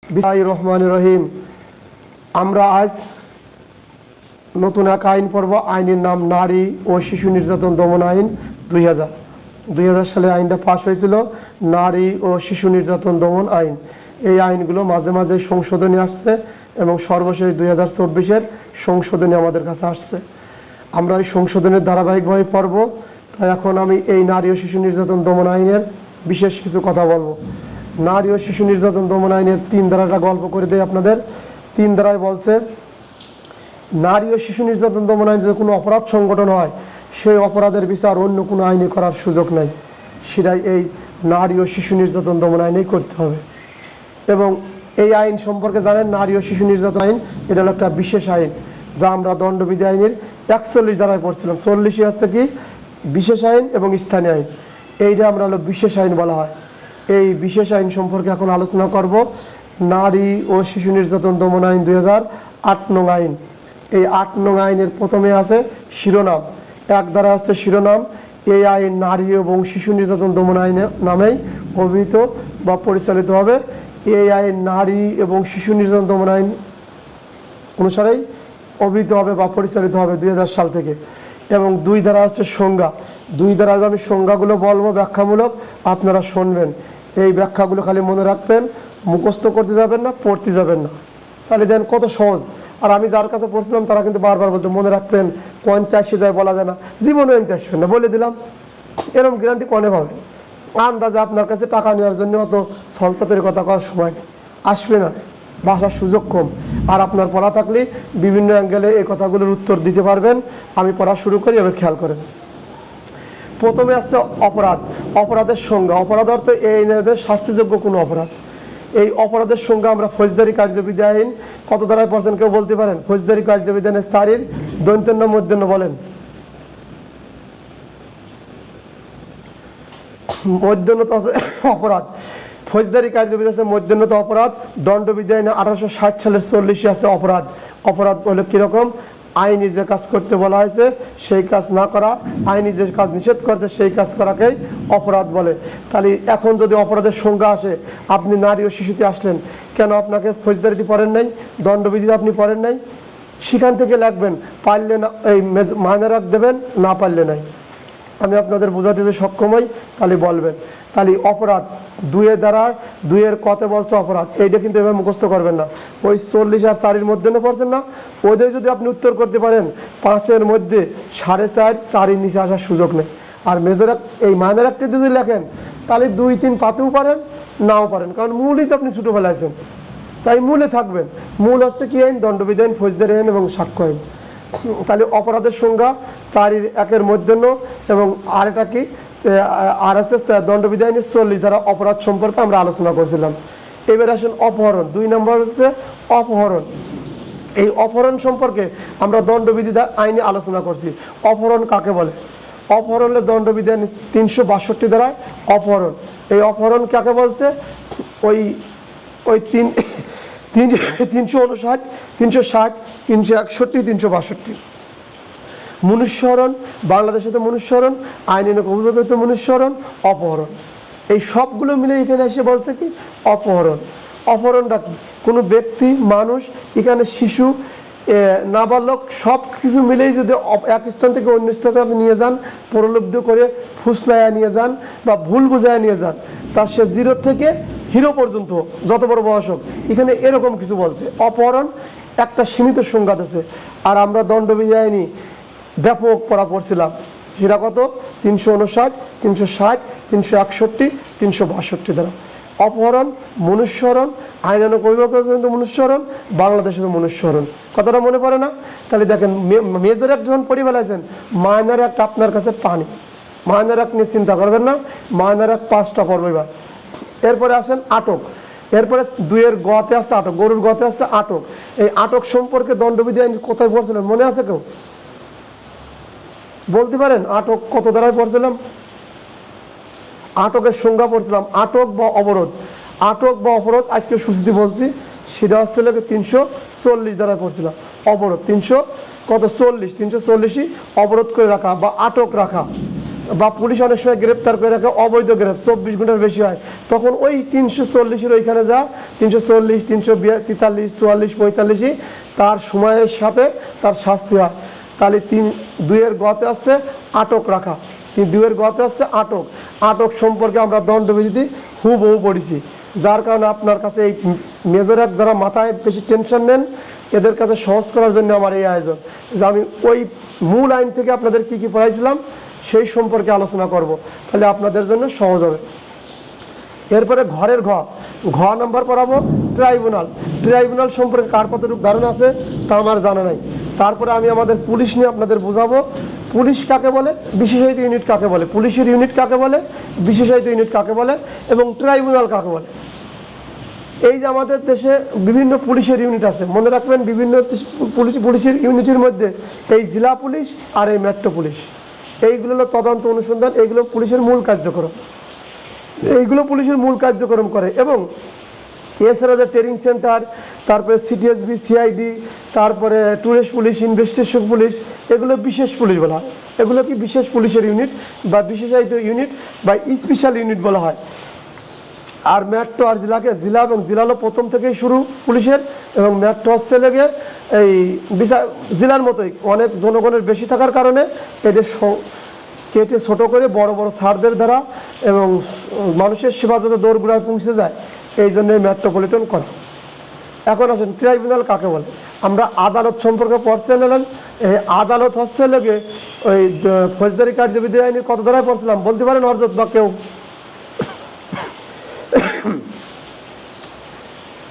বিসমিল্লাহির রহমানির রহিম। আমরা আজ নতুন এক আইন পড়ব। আইনের নাম নারী ও শিশু নির্যাতন দমন আইন 2000 সালে আইনটা পাস হয়েছিল, নারী ও শিশু নির্যাতন দমন আইন। এই আইনগুলো মাঝে মাঝে সংশোধনী আসছে এবং সর্বশেষ 2024-এর সংশোধনী আমাদের কাছে আসছে। আমরা এই সংশোধনের ধারাবাহিকভাবে পড়ব। তাই এখন আমি এই নারী ও শিশু নির্যাতন দমন আইনের বিশেষ কিছু কথা বলবো। নারী ও শিশু নির্যাতন দমন আইনের 3 ধারাটা গল্প করে দেয় আপনাদের। 3 ধারায় বলছে, নারী ও শিশু নির্যাতন দমন আইন যদি কোনো অপরাধ সংগঠন হয়, সেই অপরাধের বিচার অন্য কোনো আইনে করার সুযোগ নাই, সেটাই এই নারী ও শিশু নির্যাতন দমন আইনেই করতে হবে। এবং এই আইন সম্পর্কে জানেন, নারী ও শিশু নির্যাতন আইন এটা হলো একটা বিশেষ আইন, যা আমরা দণ্ডবিধি আইনের 41 ধারায় পড়ছিলাম। 40 হচ্ছে কি বিশেষ আইন এবং স্থানীয় আইন, এইটা আমরা হলো বিশেষ আইন বলা হয়। এই বিশেষ আইন সম্পর্কে এখন আলোচনা করব। নারী ও শিশু নির্যাতন দমন আইন 2008 নং আইন। এই 8 নং আইনের প্রথমে আছে শিরোনাম। 1 ধারা হচ্ছে শিরোনাম, এই আইন নারী এবং শিশু নির্যাতন দমন আইন নামেই অভিহিত বা পরিচালিত হবে। এই আইন নারী এবং শিশু নির্যাতন দমন আইন অনুসারেই অভিহিত হবে বা পরিচালিত হবে 2000 সাল থেকে। এবং 2 ধারা হচ্ছে সংজ্ঞা। 2 ধারা আমি সংজ্ঞাগুলো বলবো ব্যাখ্যামূলক, আপনারা শুনবেন। এই ব্যাখ্যাগুলো খালি মনে রাখবেন, মুখস্থ করতে যাবেন না, পড়তে যাবেন না। তাহলে দেন কত সহজ। আর আমি যার কাছে পড়ছিলাম তারা কিন্তু বারবার বলতো মনে রাখবেন, 85 যায় বলা যায় না, জীবনে 85 না বলে দিলাম। এরকম গ্যারান্টি কনে পাবে? আন্দাজে আপনার কাছে টাকা নেওয়ার জন্য অত সলসাতের কথা করার সময় আসবে না, ভাষার সুযোগ কম। আর আপনার পড়া থাকলে বিভিন্ন অ্যাঙ্গেলে এই কথাগুলোর উত্তর দিতে পারবেন। আমি পড়া শুরু করি, এবার খেয়াল করেন। প্রথমে আসছে অপরাধ। অপরাধের সংজ্ঞা। অপরাধ অর্থ এই শাস্তিযোগ্য কোনো অপরাধ। এই অপরাধের সংজ্ঞা আমরা ফৌজদারি কার্যবিধি আইন কত ধারায় পড়ছেন কেউ বলতে পারেন? ফৌজদারি কার্যবিধি আইনের 4-এর দৈন্তন্য মধ্যন্য বলেন। মধ্যন্নত অপরাধ। ফৌজদারি কার্যবিধি আছে মধ্যন্নত অপরাধ। দণ্ডবিধি আইনে 1860 সালের 40 আছে অপরাধ। অপরাধ হলো কিরকম? আইনি যে কাজ করতে বলা হয়েছে সেই কাজ না করা, আইনি যে কাজ নিষেধ করতে সেই কাজ করাকেই অপরাধ বলে। তাহলে এখন যদি অপরাধের সংজ্ঞা আসে, আপনি নারী ও শিশুতে আসলেন, কেন আপনাকে ফৌজদারিতে পড়েন নাই, দণ্ডবিধিতে আপনি পড়েন নাই? সেখান থেকে লাগবেন, পারলে না এই মাইনে রাখ দেবেন, না পারলে নাই। আমি আপনাদের বোঝাতে যদি সক্ষম হই তাহলে বলবেন। তাহলে অপরাধ 2 ধারা 2 কতে বলছে অপরাধ, এইটা কিন্তু এভাবে মুখস্থ করবেন না। ওই 40 আর 4-এর মধ্যে না পড়ছেন না, ওদের যদি আপনি উত্তর করতে পারেন 5-এর মধ্যে 4.5, 4-এর নিচে আসার সুযোগ নেই। আর মেজর এই মাইনার একটা যদি লেখেন তাহলে 2, 3 পাতেও পারেন, নাও পারেন, কারণ মূলই তো আপনি ছোটো ফেলাইছেন। তাই মূলে থাকবেন। মূল হচ্ছে কি আইন? দণ্ডবিধি আইন, ফৌজদারি আইন এবং সাক্ষ্য আইন। তাহলে অপরাধের সংজ্ঞা 4-1 মধ্যন্য এবং আরেকটা কি আর আছে দণ্ডবিধি আইনের 40 ধারা অপরাধ সম্পর্কে আমরা আলোচনা করছিলাম। এবার আসেন অপহরণ। 2 নম্বর হচ্ছে অপহরণ। এই অপহরণ সম্পর্কে আমরা দণ্ডবিধি আইনে আলোচনা করছি। অপহরণ কাকে বলে? অপহরণের দণ্ডবিধি আইন 362 ধারায় অপহরণ। এই অপহরণ কাকে বলছে? ওই 359, 360, 361, 362। মনুষ্যহরণ, বাংলাদেশে তো মনুষ্যহরণ, আইনে অভিযোগিত মনুষ্যহরণ, অপহরণ, এই সবগুলো মিলে এখানে এসে বলছে কি অপহরণ। অপহরণটা কি? কোনো ব্যক্তি, মানুষ, এখানে শিশু, নাবালক সব কিছু মিলেই যদি এক স্থান থেকে অন্য স্থানে আপনি নিয়ে যান, প্রলুব্ধ করে ফুসলাইয়া নিয়ে যান বা ভুল বুঝাইয়া নিয়ে যান, তার সে 0 থেকে হিরো পর্যন্ত যত বড় বয়স হোক, এখানে এরকম কিছু বলছে। অপহরণ একটা সীমিত সংজ্ঞা আছে। আর আমরা দণ্ডবিধি আইনি ব্যাপক পড়া পড়ছিলাম, সেটা কত? 359, 360, 361, 362 ধারা। অপহরণ, মনুষ্যহরণ, আইনানুগ অভিযোগ মনুষ্যহরণ, বাংলাদেশের মনুষ্যহরণ। কথাটা মনে পড়ে না? তাহলে দেখেন, মেজর এক যখন পড়ে ফেলাইছেন, মাইনার একটা আপনার কাছে পানি। মাইনার এক নিয়ে চিন্তা করবেন না, মাইনার এক 5টা পড়বে। এবার এরপরে আসেন আটক। এরপরে 2-এর গতে আসছে আটক, গরুর গতে আসছে আটক। এই আটক সম্পর্কে দণ্ডবিধি আইন কোথায় পড়ছিলেন মনে আছে কেউ? বলতে পারেন আটক কত ধারায় পড়ছিলাম? আটকের সংজ্ঞা পড়ছিলাম, আটক বা অবরোধ। আটক বা অবরোধ আজকে সূচিতে বলছি, সেটা হচ্ছে 340 ধারায় পড়ছিলাম। অবরোধ 340, 340ই অবরোধ করে রাখা বা আটক রাখা। বা পুলিশ অনেক সময় গ্রেপ্তার করে রাখে অবৈধ গ্রেপ্তার 24 ঘন্টার বেশি হয়, তখন ওই 340-এর ওইখানে যা 340, 343, 44, 45 তার সময়ের সাথে তার শাস্তি হয়। তাহলে 2-এর গতে আসছে আটক রাখা, 2-এর গতে আসছে আটক। আটক সম্পর্কে আমরা দণ্ডবিধিতে হুবহু পড়েছি, যার কারণে আপনার কাছে এই মেজর এক যারা মাথায় বেশি টেনশন নেন এদের কাছে সহজ করার জন্য আমার এই আয়োজন, যে আমি ওই মূল আইন থেকে আপনাদের কি কি পড়াইছিলাম সেই সম্পর্কে আলোচনা করব, তাহলে আপনাদের জন্য সহজ হবে। এরপরে ঘরের ঘ নাম্বার পড়াবো ট্রাইব্যুনাল। ট্রাইব্যুনাল সম্পর্কে কার কতটুকু ধারণা আছে তা আমার জানা নাই। তারপরে আমি আমাদের পুলিশ নিয়ে আপনাদের বোঝাবো, পুলিশ কাকে বলে, বিশেষায়িত ইউনিট কাকে বলে, পুলিশের ইউনিট কাকে বলে, বিশেষায়িত ইউনিট কাকে বলে এবং ট্রাইব্যুনাল কাকে বলে। এই যে আমাদের দেশে বিভিন্ন পুলিশের ইউনিট আছে, মনে রাখবেন বিভিন্ন পুলিশের ইউনিটের মধ্যে এই জেলা পুলিশ আর এই মেট্রো পুলিশ, এইগুলো হলো তদন্ত অনুসন্ধান, এইগুলো পুলিশের মূল কার্যক্রম, এইগুলো পুলিশের মূল কার্যক্রম করে। এবং এছাড়া যে ট্রেনিং সেন্টার, তারপরে সিটিএসবি, সিআইডি, তারপরে টুরিস্ট পুলিশ, ইনভেস্টিগেশন পুলিশ, এগুলো বিশেষ পুলিশ বলা হয়। এগুলো কি বিশেষ পুলিশের ইউনিট বা বিশেষায়িত ইউনিট বা স্পেশাল ইউনিট বলা হয়। আর মেট্রো আর জেলাকে জেলা এবং জেলা হলো প্রথম থেকেই শুরু পুলিশের, এবং মেট্রো হচ্ছে লেগে এই জেলার মতোই অনেক জনগণের বেশি থাকার কারণে এদের কেটে ছোট করে বড় বড় সারদের দ্বারা এবং মানুষের সেবা যাতে দৌড়গুড়ায় পৌঁছে যায় এই জন্য মেট্রোপলিটন করা। এখন আসেন ট্রাইব্যুনাল কাকে বলে। আমরা আদালত সম্পর্কে পড়তে নিলাম। এই আদালত হচ্ছে লেগে ওই ফৌজদারি কার্যবিধি আইনের কত ধারায় পড়ছিলাম বলতে পারেন অর্জত বা কেউ?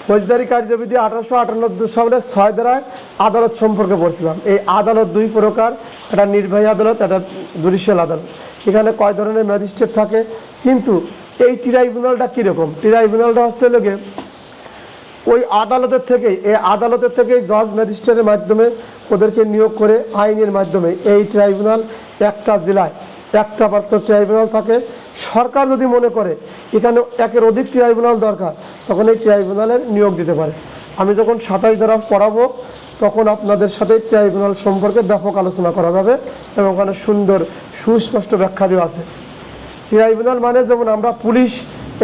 ফৌজদারি কার্যবিধি 1898 সালে 6 ধারায় আদালত সম্পর্কে পড়ছিলাম। এই আদালত দুই প্রকার, একটা নির্বাহী আদালত, একটা জুডিশিয়াল আদালত। এখানে কয় ধরনের ম্যাজিস্ট্রেট থাকে, কিন্তু এই ট্রাইব্যুনালটা কীরকম? ট্রাইব্যুনালটা হচ্ছে লোকে ওই আদালতের থেকেই জজ ম্যাজিস্ট্রেটের মাধ্যমে ওদেরকে নিয়োগ করে আইনের মাধ্যমে এই ট্রাইব্যুনাল একটা জেলায় একটা মাত্র ট্রাইব্যুনাল থাকে। সরকার যদি মনে করে এখানে একের অধিক ট্রাইব্যুনাল দরকার তখন এই ট্রাইব্যুনালের নিয়োগ দিতে পারে। আমি যখন 27 ধারা পড়াবো তখন আপনাদের সাথে ট্রাইব্যুনাল সম্পর্কে ব্যাপক আলোচনা করা যাবে এবং ওখানে সুন্দর সুস্পষ্ট ব্যাখ্যা দেওয়া আছে। ট্রাইব্যুনাল মানে যেমন আমরা পুলিশ,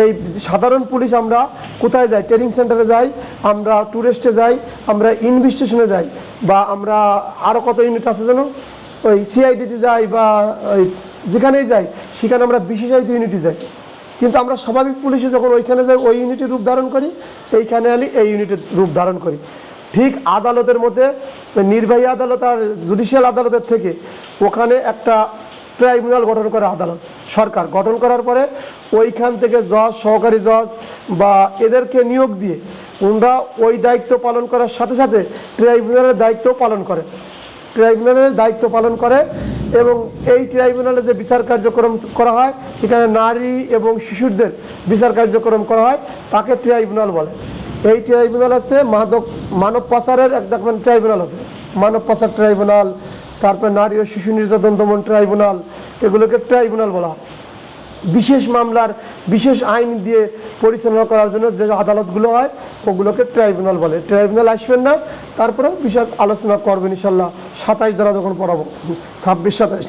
এই সাধারণ পুলিশ আমরা কোথায় যাই? ট্রেনিং সেন্টারে যাই, আমরা টুরিস্টে যাই, আমরা ইনভেস্টিগেশনে যাই, বা আমরা আরও কত ইউনিট আছে যেন ওই সিআইডিতে যাই, বা ওই যেখানেই যাই সেখানে আমরা বিশেষায়িত ইউনিটে যাই। কিন্তু আমরা স্বাভাবিক পুলিশে যখন ওইখানে যাই ওই ইউনিটের রূপ ধারণ করি, এইখানে আলি এই ইউনিটের রূপ ধারণ করি। ঠিক আদালতের মধ্যে নির্বাহী আদালত আর জুডিশিয়াল আদালতের থেকে ওখানে একটা ট্রাইব্যুনাল গঠন করে আদালত, সরকার গঠন করার পরে ওইখান থেকে জজ, সহকারী জজ বা এদেরকে নিয়োগ দিয়ে ওনারা ওই দায়িত্ব পালন করার সাথে সাথে ট্রাইব্যুনালের দায়িত্ব পালন করে। এবং এই ট্রাইব্যুনালে যে বিচার কার্যক্রম করা হয় সেখানে নারী এবং শিশুদের বিচার কার্যক্রম করা হয়, তাকে ট্রাইব্যুনাল বলে। এই ট্রাইব্যুনাল আছে মানব পাচারের একটা ট্রাইব্যুনাল আছে, মানব পাচার ট্রাইব্যুনাল, তারপর নারী ও শিশু নির্যাতন দমন ট্রাইব্যুনাল, এগুলোকে ট্রাইব্যুনাল বলা হয়। বিশেষ মামলার বিশেষ আইন দিয়ে পরিচালনা করার জন্য যে আদালতগুলো হয় ওগুলোকে ট্রাইব্যুনাল বলে। ট্রাইব্যুনাল আসবেন না, তারপরেও বিশেষ আলোচনা করবেন ইনশাল্লাহ 27 ধারা যখন পড়াবো, 26-27।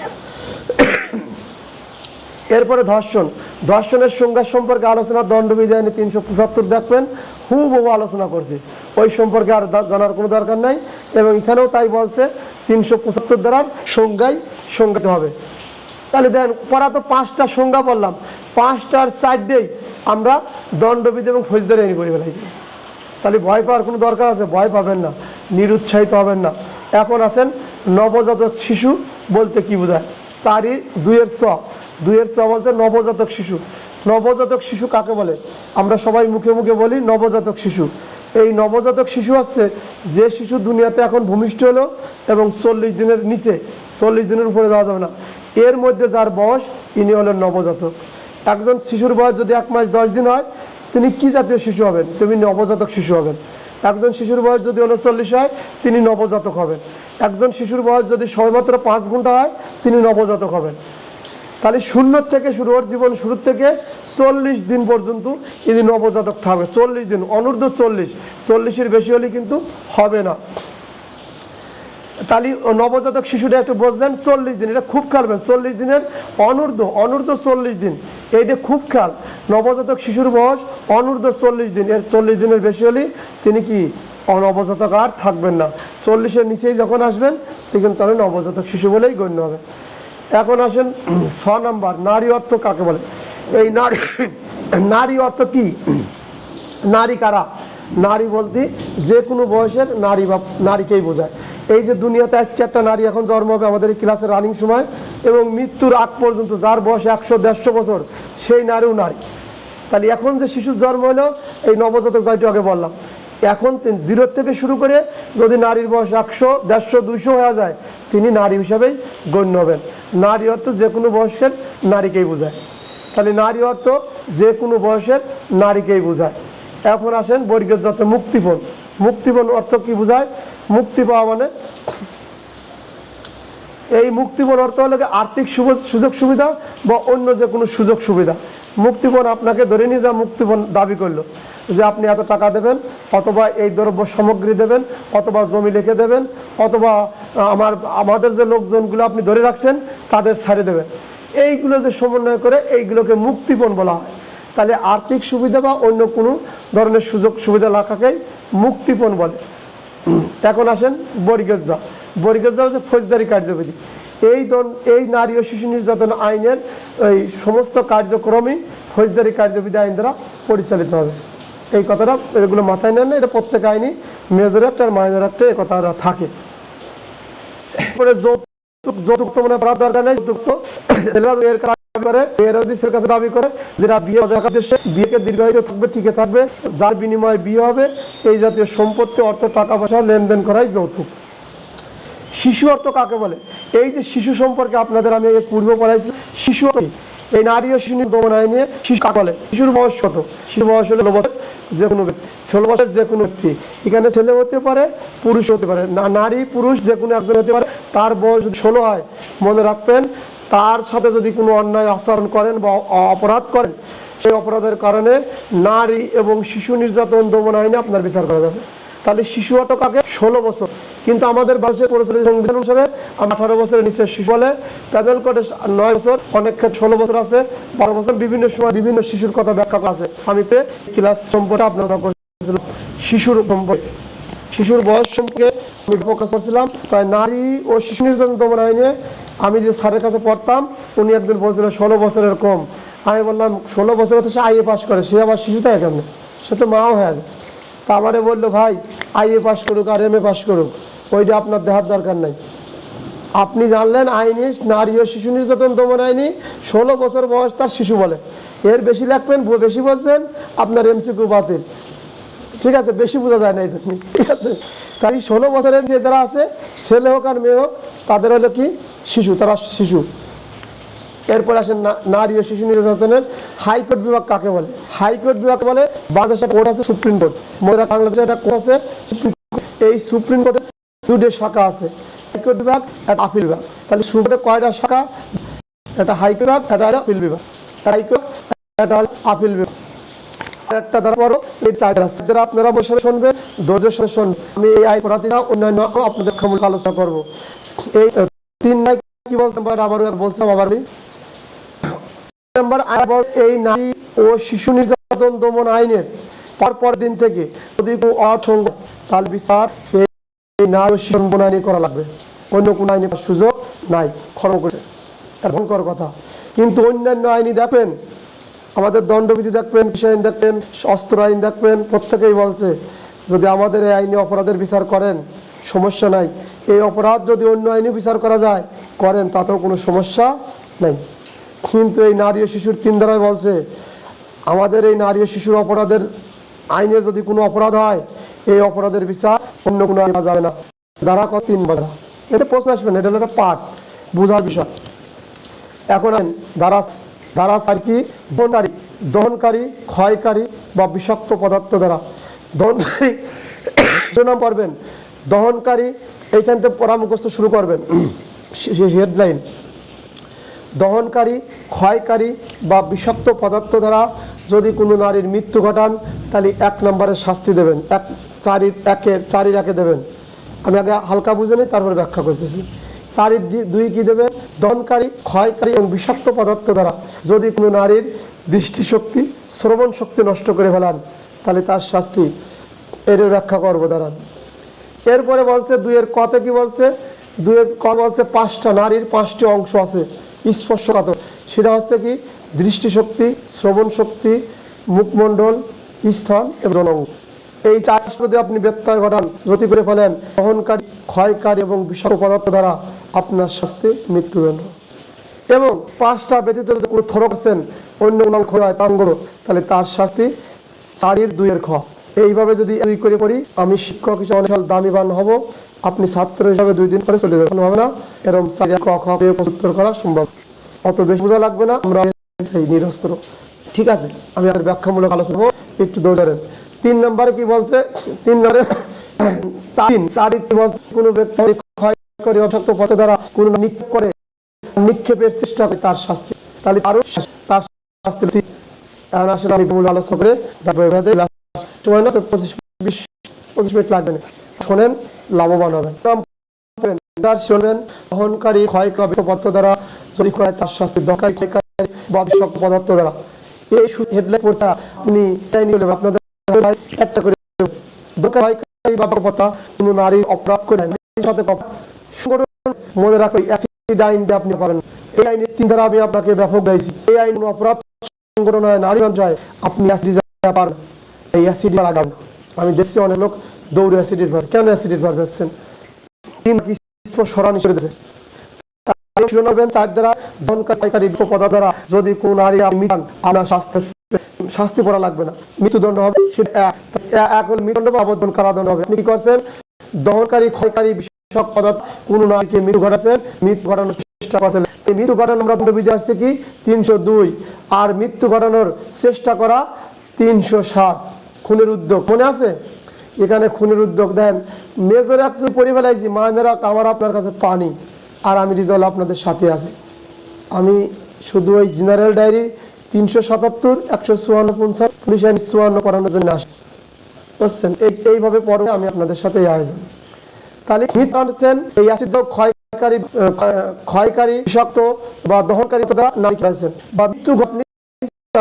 এরপরে ধর্ষণের সংজ্ঞা সম্পর্কে আলোচনা দণ্ডবিধি আইনে 375 দেখবেন, হুবহু আলোচনা করছে, ওই সম্পর্কে আর জানার কোনো দরকার নাই। এবং এখানেও তাই বলছে 375 ধারার সংজ্ঞাতে হবে। তাহলে দেন পড়া তো 5টা সংজ্ঞা বললাম, 5টার 4টেই আমরা দণ্ডবিধি এবং ফৌজদারি আইন করে ফেলাই। তাহলে ভয় পাওয়ার কোনো দরকার আছে? ভয় পাবেন না, নিরুৎসাহিত হবেন না। এখন আছেন নবজাতক শিশু বলতে কি বোঝায়, তারই 2-এর ছ বলতে নবজাতক শিশু। নবজাতক শিশু কাকে বলে? আমরা সবাই মুখে মুখে বলি নবজাতক শিশু। এই নবজাতক শিশু হচ্ছে যে শিশু দুনিয়াতে এখন ভূমিষ্ঠ হলো এবং 40 দিনের নিচে, 40 দিনের উপরে যাওয়া যাবে না, এর মধ্যে যার বয়স ইনি হলেন নবজাতক। একজন শিশুর বয়স যদি 1 মাস 10 দিন হয় তিনি কি জাতীয় শিশু হবেন? তিনি নবজাতক শিশু হবেন। একজন শিশুর বয়স যদি 39 হয় তিনি নবজাতক হবেন। একজন শিশুর বয়স যদি সবেমাত্র 5 ঘন্টা হয় তিনি নবজাতক হবেন। তাহলে 0 থেকে শুরু, ওর জীবন শুরু থেকে 40 দিন পর্যন্ত ইনি নবজাতক থাকবে। 40 দিন, অনূর্ধ্ব 40, 40-এর বেশি হলে কিন্তু হবে না। তাহলে নবজাতক শিশুটা একটু বুঝবেন 40 দিন, এটা খুব খেয়াল, 40 দিনের অনূর্ধ্ব 40 দিন, এইটা খুব খেয়াল। নবজাতক শিশুর বয়স অনূর্ধ্ব 40 দিন, এর 40 দিনের বেশি হলে তিনি কি নবজাতক আর থাকবেন না। 40-এর নিচেই যখন আসবেন তখন তাহলে নবজাতক শিশু বলেই গণ্য হবে। এখন আসেন 6 নাম্বার, নারী অর্থ কাকে বলে। এই নারী অর্থ কি? নারী কারা? নারী বলতে যে কোনো বয়সের নারী বা নারীকেই বোঝায়। এই যে দুনিয়াতে আজকে একটা নারী এখন জন্ম হবে আমাদের এই ক্লাসের রানিং সময় এবং মৃত্যুর আগ পর্যন্ত, যার বয়স 100-150 বছর, সেই নারীও নারী। তাহলে এখন যে শিশুর জন্ম হলো এই নবজাতক, যাইটি আগে বললাম, এখন 0 থেকে শুরু করে যদি নারীর বয়স 100, 150, 200 হয়ে যায়, তিনি নারী হিসাবেই গণ্য হবেন। নারী অর্থ যে কোনো বয়সের নারীকেই বোঝায়। তাহলে নারী অর্থ যে কোনো বয়সের নারীকেই বোঝায়। এখন আসেন বর্গের জাতে মুক্তিপণ। মুক্তিপণ অর্থ কি বোঝায়? মুক্তি পাওয়া মানে, এই মুক্তিপণ অর্থ হলো আর্থিক সুযোগ সুবিধা বা অন্য যে কোনো সুযোগ সুবিধা। মুক্তিপণ আপনাকে ধরে নিয়ে যা মুক্তিপণ দাবি করলো যে আপনি এত টাকা দেবেন, অথবা এই দ্রব্য সামগ্রী দেবেন, অথবা জমি লিখে দেবেন, অথবা আমাদের যে লোকজনগুলো আপনি ধরে রাখছেন তাদের ছাড়ে দেবেন, এইগুলো যে সমন্বয় করে এইগুলোকে মুক্তিপণ বলা হয়। তাহলে আর্থিক সুবিধা বা অন্য কোনো ধরনের সুযোগ সুবিধা রাখাকেই মুক্তিপণ বলে। এখন আসেন বর্গেজা। বর্গেজা হচ্ছে ফৌজদারি কার্যবিধি। এই নারী ও শিশু নির্যাতন আইনের এই সমস্ত কার্যক্রমই ফৌজদারি কার্যবিধি আইন দ্বারা পরিচালিত হবে। এই কথাটা এগুলো মাথায় নেন না, এটা প্রত্যেক আইনই মেজর অ্যাক্ট আর মাইনর অ্যাক্টে এই কথাটা থাকে। এরপরে যৌতুক তো মনে করার দরকার নেই। যৌতুক তো এর কাছে দাবি করে যেটা বিয়েকে দীর্ঘায়িত থাকবে, টিকে থাকবে, যার বিনিময়ে বিয়ে হবে, এই জাতীয় সম্পত্তি, অর্থ, টাকা পয়সা লেনদেন করাই যৌতুক। শিশু অর্থ কাকে বলে? এই যে শিশু সম্পর্কে আপনাদের আমি পূর্বে পড়াইছি, শিশু এই নারী ও শিশু দমন আইনে শিশু কাকে বলে? শিশুর বয়স কত? শিশুর বয়স হলো 16 বছর, যে কোনো ব্যক্তি, 16 বছর যে কোনো ব্যক্তি। এখানে ছেলে হতে পারে, পুরুষ হতে পারে, নারী পুরুষ যে কোনো একজন হতে পারে। তার বয়স যদি 16 হয়, মনে রাখবেন তার সাথে যদি কোনো অন্যায় আচরণ করেন বা অপরাধ করেন, সেই অপরাধের কারণে নারী এবং শিশু নির্যাতন দমন আইনে আপনার বিচার করা যাবে। তাহলে শিশু অর্থ কাকে? 16 বছর। কিন্তু আমাদের বাংলাদেশের প্রচলিত সংবিধান অনুসারে 18 বছরের নিচে শিশু বলে। প্যানেল কোডে 9 বছর, অনেক ক্ষেত্রে 16 বছর আছে, 12 বছর, বিভিন্ন সময় বিভিন্ন শিশুর কথা ব্যাখ্যা করা আছে। আমি ক্লাস সম্পর্কে আপনারা করেছিলাম শিশুর সম্পর্কে, শিশুর বয়স সম্পর্কে আমি ফোকাস করছিলাম। তাই নারী ও শিশু নির্যাতন দমন আইনে আমি যে স্যারের কাছে পড়তাম, উনি একদিন বলছিল 16 বছরের কম। আমি বললাম 16 বছরে তো সে আইএ পাস করে, সে আবার শিশু তাই কেমন? সে তো মাও হয়ে যায়। তা আমারে বললো, ভাই আইএ পাস করুক আর এমএ পাস করুক, ওইটা আপনার দেখার দরকার নাই। আপনি জানলেন আইনি নারী ও শিশু নির্যাতন দমন আইনি 16 বছর বয়স তার শিশু বলে। এর বেশি লিখবেন, বেশি বলবেন, আপনার এমসিকিউ বাতিল। ঠিক আছে, বেশি বোঝা যায় না এই জন্য। ঠিক আছে, তাই 16 বছরের যে যারা আছে, ছেলে হোক আর মেয়ে হোক, তাদের হলো কি শিশু, তারা শিশু। এরপর আসেন নারী ও শিশু নির্যাতনের হাইকোর্ট বিভাগ কাকে বলে? হাইকোর্ট বিভাগ বলে বাংলাদেশে কোর্ট আছে, সুপ্রিম কোর্ট। মনে বাংলাদেশে একটা কোর্ট আছে, এই সুপ্রিম কোর্টের 2টি শাখা আছে, হাইকোর্ট বিভাগ আর আপিল বিভাগ। তাহলে সুপ্রিম কোর্টে কয়টা শাখা? একটা হাইকোর্ট বিভাগ, একটা হলো আপিল বিভাগ। হাইকোর্ট, একটা হলো আপিল বিভাগ। একটা দ্বারা পড়ো, এই 4 রাস্তা আপনারা বসে শুনবেন, ধৈর্যের সাথে শুনবেন। আমি এই আইন পড়াতে না, অন্যান্য আপনাদের খামূল আলোচনা করবো। এই 3 নাই কি বলতে আবারও বলছিলাম, আবার এই নারী ও শিশু নির্যাতন দমন আইনের পরপর দিন থেকে যদি কোনো অসংখ্য, তাহলে বিচার এই নারী ও শিশু দমন আইনে করা লাগবে। অন্য কোনো আইনে সুযোগ নাই। খরম করে ভয়ঙ্কর কথা। কিন্তু অন্যান্য আইনি দেখবেন, আমাদের দণ্ডবিধি দেখবেন, কৃষি আইন দেখবেন, অস্ত্র আইন দেখবেন, প্রত্যেকেই বলছে যদি আমাদের এই আইনে অপরাধের বিচার করেন সমস্যা নাই। এই অপরাধ যদি অন্য আইনে বিচার করা যায়, করেন, তাতেও কোনো সমস্যা নাই। কিন্তু এই নারী ও শিশুর 3 ধারায় বলছে আমাদের এই নারী ও শিশুর অপরাধের আইনে যদি কোনো অপরাধ হয়, এই অপরাধের বিচার অন্য কোনো আইন যাবে না। ধারা 3 ধারা, এতে প্রশ্ন আসবে না, এটা হলো একটা পাঠ, বোঝার বিষয়। এখন ধারা 4 কি? দহনকারী, ক্ষয়কারী বা বিষাক্ত পদার্থ দ্বারা দহনকারী নাম পড়বেন। দহনকারী, এইখান থেকে পড়া মুখস্থ শুরু করবেন, হেডলাইন। দহনকারী, ক্ষয়কারী বা বিষাক্ত পদার্থ দ্বারা যদি কোনো নারীর মৃত্যু ঘটান, তাহলে 1 নম্বরের শাস্তি দেবেন, 4-1 দেবেন। আমি আগে হালকা বুঝে নিই, তারপরে ব্যাখ্যা করতেছি। 4-2 কি দেবে? দহনকারী, ক্ষয়কারী এবং বিষাক্ত পদার্থ দ্বারা যদি কোনো নারীর দৃষ্টিশক্তি, শ্রবণ শক্তি নষ্ট করে ফেলান, তাহলে তার শাস্তি। এর ব্যাখ্যা করবো, দাঁড়ান। এরপরে বলছে 2-এর কতে কি বলছে? 2-এর ক বলছে 5টা নারীর 5টি অংশ আছে স্পর্শকাতর। সেটা হচ্ছে কি? দৃষ্টিশক্তি, শ্রবণ শক্তি, মুখমণ্ডল, স্তন এবং যৌনাঙ্গ। এই 4টা যদি আপনি ব্যত্যয় ঘটান, ক্ষতি করে ফেলেন, দহনকারী, ক্ষয়কারী এবং বিষাক্ত পদার্থ দ্বারা আপনার শাস্তি মৃত্যুদণ্ড। এবং 5টা ব্যতীত যদি কোনো থর করছেন, অন্য অঙ্গ হয় তাঙ্গল, তাহলে তার শাস্তি 4-2-এর খ। এইভাবে যদি করে পড়ি, আমি শিক্ষক হিসেবে অনেক দামিবান হব, আপনি ছাত্র হিসাবে 2 দিন পরে চলে যাবেন, হবে না? এরকম ক খ উত্তর করা সম্ভব, অত বেশি বোঝা লাগবে না, আমরা নিরস্ত্র। ঠিক আছে, আমি আর ব্যাখ্যামূলক আলোচনা করবো, একটু ধরেন। 3 নম্বরে কি বলছে? 3 নম্বরে 4 কি বলছে? কোনো ব্যক্তি ক্ষয় করে অসক্ত পথে দ্বারা কোনো নিক্ষেপ করে, নিক্ষেপের চেষ্টা করে, তার শাস্তি। তাহলে আরো তার শাস্তি। এখন আসলে আমি মূল আলোচনা করে সময় না, 25 মিনিট লাগবে না। শোনেন, লাভবান হবেন। শুনবেন, দহনকারী, ক্ষয়কারী পদার্থ দ্বারা যদি করে তার শাস্তি, দহনকারী, ক্ষয়কারী বা বিষাক্ত পদার্থ দ্বারা। এই হেডলাইন পড়তে আপনি আপনাদের একটা করে দহনকারী বা পদার্থ কোনো নারী অপরাধ করে সাথে মনে রাখো, অ্যাসিড আইন দিয়ে আপনি পারেন। এই আইনের 3 ধারা আমি আপনাকে ব্যাপক দিয়েছি। এই আইন অপরাধ সংগঠন হয়, নারী পঞ্চায়েত, আপনি অ্যাসিড পারেন, এই অ্যাসিড লাগাবেন। আমি দেখছি অনেক লোক দৌড়ে অ্যাসিডের ভার। কেন অ্যাসিডের ভার যাচ্ছেন? সরানি করে দিয়েছে। 4 দ্বারা দহনকারী পদার্থ দ্বারা যদি কোন নারী আপনার শাস্তি পড়া লাগবে না, মৃত্যুদণ্ড হবে। সেটা এক হল মৃত্যুদণ্ড বা আবদ্ধন কারাদণ্ড হবে। আপনি কি করছেন? দহনকারী, ক্ষয়কারী বিষাক্ত পদার্থ কোন নারীকে মৃত্যু ঘটাচ্ছেন, মৃত্যু ঘটানোর চেষ্টা করছেন। এই মৃত্যু ঘটানো আমরা দণ্ডবিধি আসছে কি? 302। আর মৃত্যু ঘটানোর চেষ্টা করা 307। খুনের উদ্যোগ মনে আছে? এখানে খুনের উদ্যোগ দেন মেজর একটু পড়ে ফেলাইছি। মায়েরা, আমার আপনার কাছে পানি, আর আমি রিজল আপনাদের সাথে আছি। আমি শুধু ওই জেনারেল ডায়েরি 377, 154, 50, পুলিশ আইন 54 করানোর জন্য আসি, বুঝছেন? এইভাবে পড়বে আমি আপনাদের সাথে এই আয়োজন। তাহলে এই অ্যাসিড ক্ষয়কারী, বিষাক্ত বা দহনকারী নারী করেছেন বা মৃত্যু ঘটনা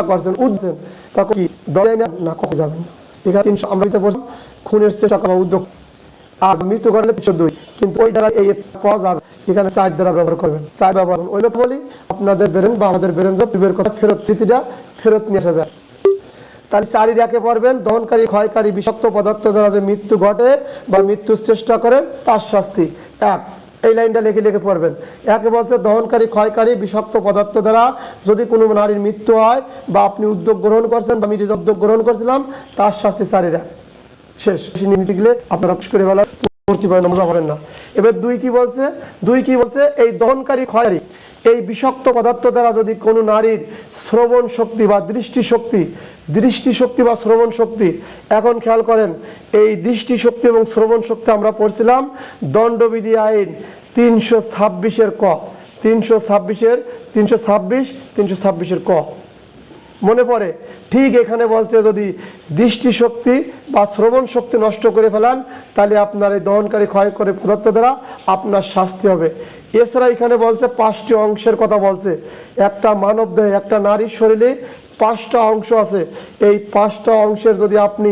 করছেন, উঠছেন, তখন কি দলে না কখন যাবেন না? এখানে 300 আমরা খুনের চেষ্টা করা উদ্যোগ, আর মৃত্যু ঘটলে 302। কিন্তু ওই দ্বারা এই পাওয়া যাবে, এখানে 4 দ্বারা ব্যবহার করবেন। 4 ব্যবহার ওই লোক বলি আপনাদের বেরেন বা আমাদের বেরেন পূর্বের কথা ফেরত, স্মৃতিটা ফেরত নিয়ে আসা যায়। তাহলে 4 একে পড়বেন, দহনকারী, ক্ষয়কারী, বিষাক্ত পদার্থ দ্বারা যে মৃত্যু ঘটে বা মৃত্যুর চেষ্টা করেন, তার শাস্তি 1। এই লাইনটা লিখে পড়বেন। একে বলছে দহনকারী, ক্ষয়কারী, বিষাক্ত পদার্থ দ্বারা যদি কোনো নারীর মৃত্যু হয় বা আপনি উদ্যোগ গ্রহণ করছেন বা আমি উদ্যোগ গ্রহণ করছিলাম, তার শাস্তি 4 শেষ। গেলে আপনারা করে ফেলার হবেন না। এবার 2 কি বলছে? 2 কি বলছে? এই দহনকারী, ক্ষয়কারী, এই বিষাক্ত পদার্থ দ্বারা যদি কোনো নারীর শ্রবণ শক্তি বা দৃষ্টিশক্তি বা শ্রবণ শক্তি, এখন খেয়াল করেন, এই দৃষ্টিশক্তি এবং শ্রবণ শক্তি আমরা পড়ছিলাম দণ্ডবিধি আইন 326-এর ক, 326-এর ক মনে পড়ে? ঠিক এখানে বলছে যদি দৃষ্টিশক্তি বা শ্রবণ শক্তি নষ্ট করে ফেলান, তাহলে আপনার এই দহনকারী, ক্ষয়কারী পদার্থ দ্বারা আপনার শাস্তি হবে। এছাড়া এখানে বলছে 5টি অংশের কথা বলছে। একটা মানব দেহে, একটা নারীর শরীরে 5টা অংশ আছে। এই 5টা অংশের যদি আপনি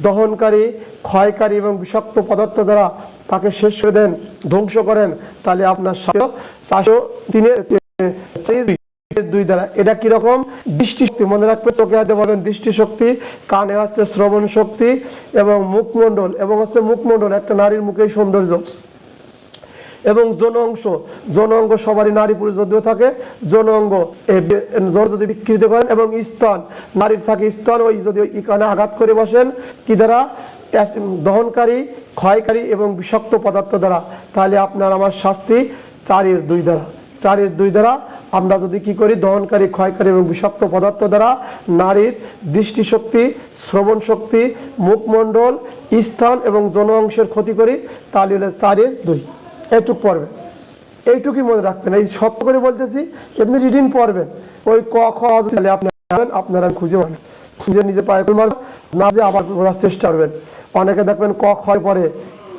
দহনকারী, ক্ষয়কারী এবং বিষাক্ত পদার্থ দ্বারা তাকে শেষ করে দেন, ধ্বংস করেন, তাহলে আপনার শাস্তি 2 দ্বারা। এটা কিরকম? দৃষ্টিশক্তি মনে রাখবে, চোখে হাতে বলেন দৃষ্টিশক্তি, কানে হচ্ছে শ্রবণ শক্তি এবং মুখমণ্ডল, এবং হচ্ছে মুখমণ্ডল একটা নারীর মুখেই সৌন্দর্য, এবং যৌন অঙ্গ সবারই নারী পুরুষ যদিও থাকে, যৌন অঙ্গ যদি বিকৃত করেন, এবং স্তন নারীর থাকে স্তন, ওই যদি কানে আঘাত করে বসেন কি দ্বারা? দহনকারী, ক্ষয়কারী এবং বিষাক্ত পদার্থ দ্বারা, তাহলে আপনার আমার শাস্তি 4-2 দ্বারা। 4-2 দ্বারা আমরা যদি কি করি? দহনকারী, ক্ষয়কারী এবং বিষাক্ত পদার্থ দ্বারা নারীর দৃষ্টিশক্তি, শ্রবণ শক্তি, মুখমণ্ডল, স্তন এবং যৌন অংশের ক্ষতি করি, তাহলে হলে 4-2। এইটুক পড়বেন, এইটুকুই মনে রাখবেন। এই সব করে বলতেছি, এমনি রিডিং পড়বেন। ওই ক খ আপনি আপনারা খুঁজে নিজে পায়ে না যে আবার বোঝার চেষ্টা করবেন। অনেকে দেখবেন ক খ পরে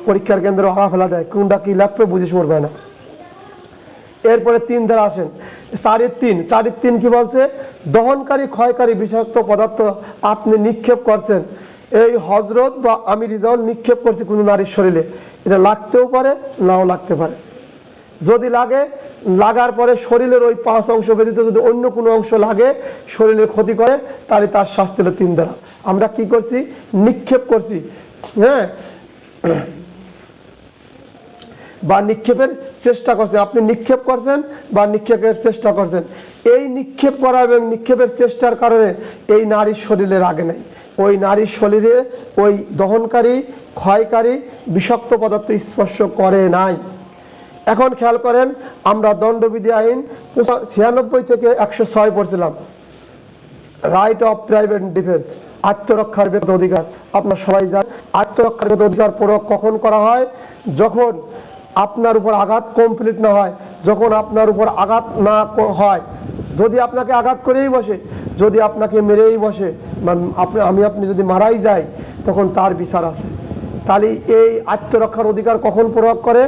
পরীক্ষার কেন্দ্রে হারা ফেলা দেয়, কোনটা কি লাগবে বুঝে পড়বে না। এরপরে 3 দ্বারা আসেন, 4.3 কি বলছে? দহনকারী ক্ষয়কারী বিষাক্ত পদার্থ আপনি নিক্ষেপ করছেন, এই হজরত বা আমি রিজাউল নিক্ষেপ করছি কোনো নারীর শরীরে, এটা লাগতেও পারে নাও লাগতে পারে। যদি লাগে, লাগার পরে শরীরের ওই 5 অংশ ব্যতীত যদি অন্য কোনো অংশ লাগে, শরীরের ক্ষতি করে, তাহলে তার শাস্তি হলো 3 দ্বারা। আমরা কি করছি? নিক্ষেপ করছি, হ্যাঁ, বা নিক্ষেপের চেষ্টা করছেন। আপনি নিক্ষেপ করছেন বা নিক্ষেপের চেষ্টা করছেন, এই নিক্ষেপ করা এবং নিক্ষেপের চেষ্টার কারণে এই নারীর শরীরে লাগে নাই, ওই নারীর শরীরে ওই দহনকারী ক্ষয়কারী বিষাক্ত পদার্থ স্পর্শ করে নাই। এখন খেয়াল করেন, আমরা দণ্ডবিধি আইন 96 থেকে 106 পড়ছিলাম, রাইট অফ প্রাইভেট ডিফেন্স, আত্মরক্ষার ব্যক্তি অধিকার। আপনারা সবাই জানেন আত্মরক্ষার ব্যক্তি অধিকার প্রয়োগ কখন করা হয়? যখন আপনার উপর আঘাত কমপ্লিট না হয়, যখন আপনার উপর আঘাত না হয়, যদি আপনাকে আঘাত করেই বসে, যদি আপনাকে মেরেই বসে, আপনি যদি মারাই যায়, তখন তার বিচার আছে। তাহলে এই আত্মরক্ষার অধিকার কখন প্রয়োগ করে?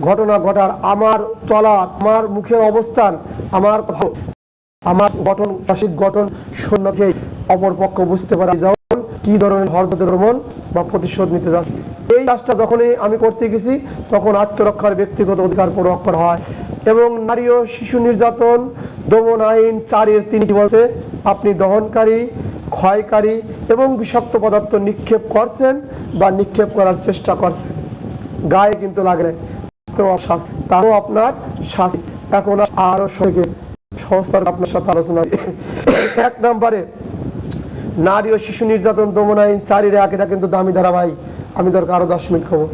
ঘটনা ঘটার, আমার চলা, আমার মুখের অবস্থান, আমার গঠন, সামাজিক গঠন শূন্যকেই অপরপক্ষ বুঝতে পারে কি ধরনের হরদমন বা প্রতিশোধ নিতে যাচ্ছে। এই কাজটা যখনই আমি করতে গেছি, তখন আত্মরক্ষার ব্যক্তিগত অধিকার প্রয়োগ করা হয়। এবং নারী ও শিশু নির্যাতন দমন আইন 4.3 কি বলছে? আপনি দহনকারী ক্ষয়কারী এবং বিষাক্ত পদার্থ নিক্ষেপ করছেন বা নিক্ষেপ করার চেষ্টা করছেন, গায়ে কিন্তু লাগে না, তারও আপনার শাস্তি। এখন আরো সহস্তার আপনার সাথে আলোচনা। 1 নম্বরে নারী ও শিশু নির্যাতন দমন আইন 4.1, এটা কিন্তু দামি ধারা ভাই, আমি দরকার আরো 10 মিনিট খাবো।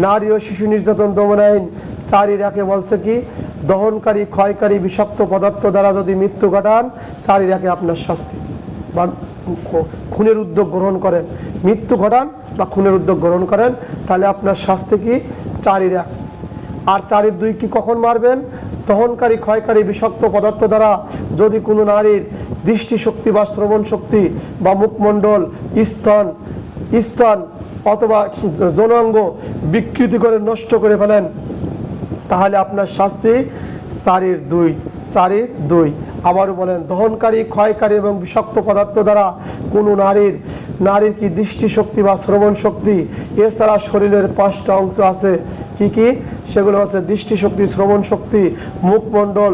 নারী ও শিশু নির্যাতন দমন আইন 4.1 বলছে কি? দহনকারী ক্ষয়কারী বিষাক্ত পদার্থ দ্বারা যদি মৃত্যু ঘটান, 4.1 আপনার শাস্তি, বা খুনের উদ্যোগ গ্রহণ করেন, মৃত্যু ঘটান বা খুনের উদ্যোগ গ্রহণ করেন, তাহলে আপনার শাস্তি কি? 4.1। আর 4.2 কি? কখন মারবেন? দহনকারী ক্ষয়কারী বিষাক্ত পদার্থ দ্বারা যদি কোনো নারীর দৃষ্টিশক্তি বা শ্রবণ শক্তি বা মুখমণ্ডল, স্তন অথবা যৌনাঙ্গ বিকৃতি করে নষ্ট করে ফেলেন, তাহলে আপনার শাস্তি 4.2। আবারও বলেন, দহনকারী ক্ষয়কারী এবং বিষাক্ত পদার্থ দ্বারা কোনো নারীর কি দৃষ্টিশক্তি বা শ্রবণ শক্তি, এছাড়া শরীরের 5টা অংশ আছে, কি কি? সেগুলো হচ্ছে দৃষ্টিশক্তি, শ্রবণ শক্তি, মুখমণ্ডল,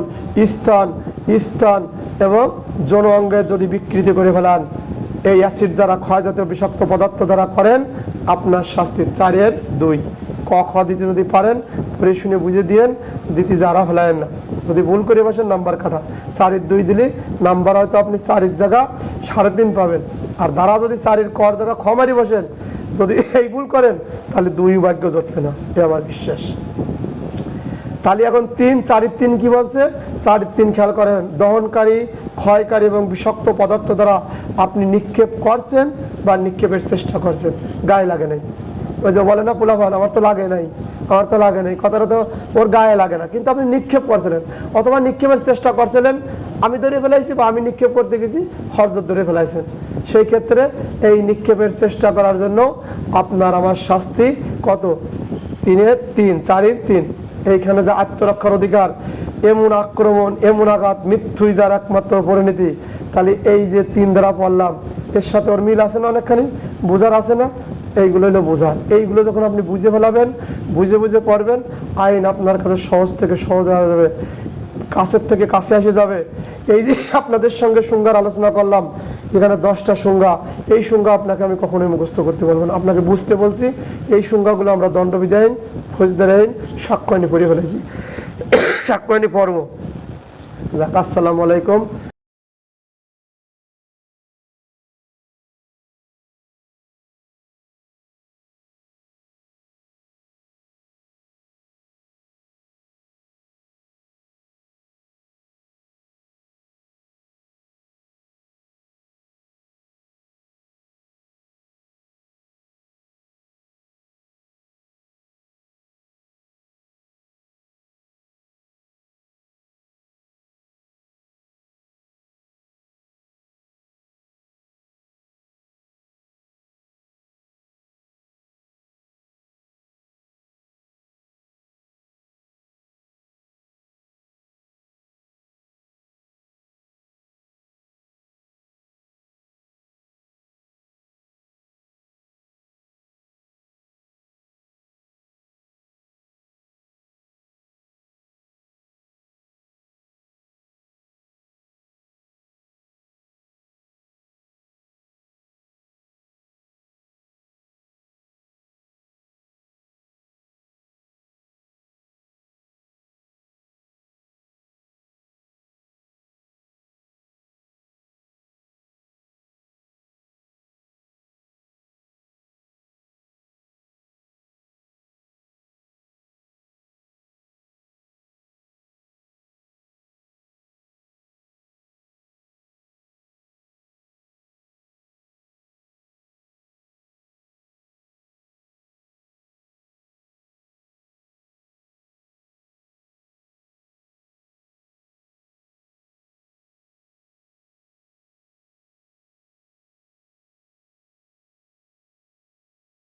স্তন এবং যৌন অঙ্গের যদি বিকৃতি করে ফেলান, এই অ্যাসিড দ্বারা ক্ষয়জাতীয় বিষাক্ত পদার্থ দ্বারা করেন, আপনার শাস্তি 4.2। ক খ দিতে যদি পারেন পড়ে শুনে বুঝে দিয়েন, দিতে যারা ফেলায়েন না। যদি ভুল করে বসেন নাম্বার কাটা, 4.2 দিলে নাম্বার হয়তো আপনি 4 জায়গা 3.5 পাবেন। আর দ্বারা যদি 4 কর জায়গা খ মারি বসেন, যদি এই ভুল করেন, তাহলে 2 ভাগ্য জটবে না, এ আমার বিশ্বাস। তাহলে এখন 4.3 কি বলছে? 4.3 খেয়াল করেন, দহনকারী ক্ষয়কারী এবং বিষাক্ত পদার্থ দ্বারা আপনি নিক্ষেপ করছেন বা নিক্ষেপের চেষ্টা করছেন, গায়ে লাগে নাই। ওই যে বলে না পোলাপান, আমার তো লাগে নাই, কথাটা তো ওর গায়ে লাগে না, কিন্তু আপনি নিক্ষেপ করছিলেন অথবা নিক্ষেপের চেষ্টা করছিলেন, আমি ধরে ফেলাইছি বা আমি নিক্ষেপ করতে গেছি, হরজত ধরে ফেলাইছেন। সেই ক্ষেত্রে এই নিক্ষেপের চেষ্টা করার জন্য আপনার আমার শাস্তি কত? 3 4.3। এইখানে যে আত্মরক্ষার অধিকার, এমন আক্রমণ, এমন আঘাত মৃত্যুই যার একমাত্র পরিণতি, তাহলে এই যে 3 দ্বারা পড়লাম, এর সাথে ওর মিল আছে না, অনেকখানি বোঝার আছে না? এইগুলো হলো বোঝার। এইগুলো যখন আপনি বুঝে ফেলাবেন, বুঝে পড়বেন, আইন আপনার কাছে সহজ থেকে সহজ হয়ে যাবে, কাছের থেকে কাছে এসে যাবে। এই যে আপনাদের সঙ্গে সংজ্ঞার আলোচনা করলাম, এখানে 10টা সংজ্ঞা, এই সংজ্ঞা আপনাকে আমি কখনোই মুখস্থ করতে পারবো না, আপনাকে বুঝতে বলছি। এই সংজ্ঞাগুলো আমরা দণ্ডবিধি আইন, ফৌজদারি আইন, সাক্ষ্য আইনে পড়ে ফেলেছি, সাক্ষ্য আইনে পড়বো। আসসালামু আলাইকুম।